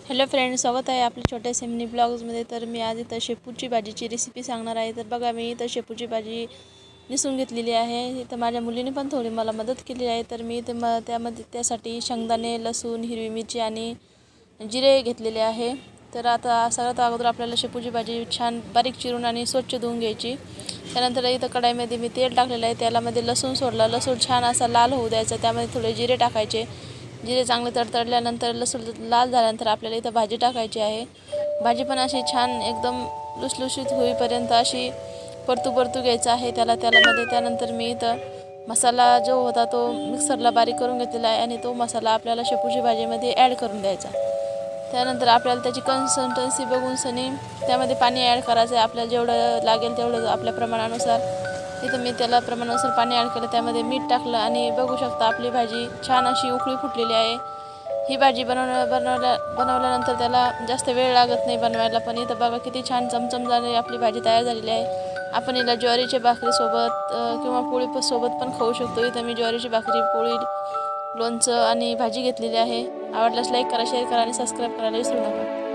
Hello friends, स्वागत आहे आपल्या छोट्याशा मिनी ब्लॉग्समध्ये। तर मी आज इथं शेपूची भाजीची रेसिपी सांगणार आहे। तर बघा, मी इथं शेपूची भाजी निसून घेतलेली आहे। इथं माझ्या मुलीने पण थोडी मला मदत केली आहे। तर मी इथं त्यासाठी शेंगदाणे, लसूण, हिरवी मिरची आणि जिरे घेतलेले आहे। तर आता सगळ्यात अगोदर आपल्याला शेपूची भाजी छान बारीक चिरून आणि स्वच्छ धुवून घ्यायची। त्यानंतर इथं कढईमध्ये मी तेल टाकलेलं आहे। तेलामध्ये लसूण सोडला, लसूण छान असा लाल होऊ द्यायचा। त्यामध्ये थोडे जिरे टाकायचे। जिरे चांगले तडतडल्यानंतर लसूण लाल झाल्यानंतर आपल्याला इथं भाजी टाकायची आहे। भाजी पण अशी छान एकदम लुसलुशीत होईपर्यंत अशी परतू घ्यायचं आहे त्यामध्ये। त्यानंतर मी इथं मसाला जो होता तो मिक्सरला बारीक करून घेतलेला आहे आणि तो मसाला आपल्याला शेपूची भाजीमध्ये ॲड करून द्यायचा। त्यानंतर आपल्याला त्याची कन्सिस्टन्सी बघून सनी त्यामध्ये पाणी ॲड करायचं आहे। आपल्याला जेवढं लागेल तेवढं आपल्या प्रमाणानुसार। इथं मी त्याला प्रमाणानुसार पाणी ॲड केलं, त्यामध्ये मीठ टाकलं आणि बघू शकता आपली भाजी छान अशी उकळी फुटलेली आहे। ही भाजी बनवल्यानंतर त्याला जास्त वेळ लागत नाही बनवायला। पण इथं बघा किती छान चमचम झाली आपली भाजी तयार झालेली आहे। आपण हिला ज्वारीच्या भाकरीसोबत किंवा पोळीसोबत पण खाऊ शकतो। इथं मी ज्वारीची भाकरी, पोळी, लोणचं आणि भाजी घेतलेली आहे। आवडल्यास लाईक करा, शेअर करा आणि सबस्क्राईब करायला विसरू नका।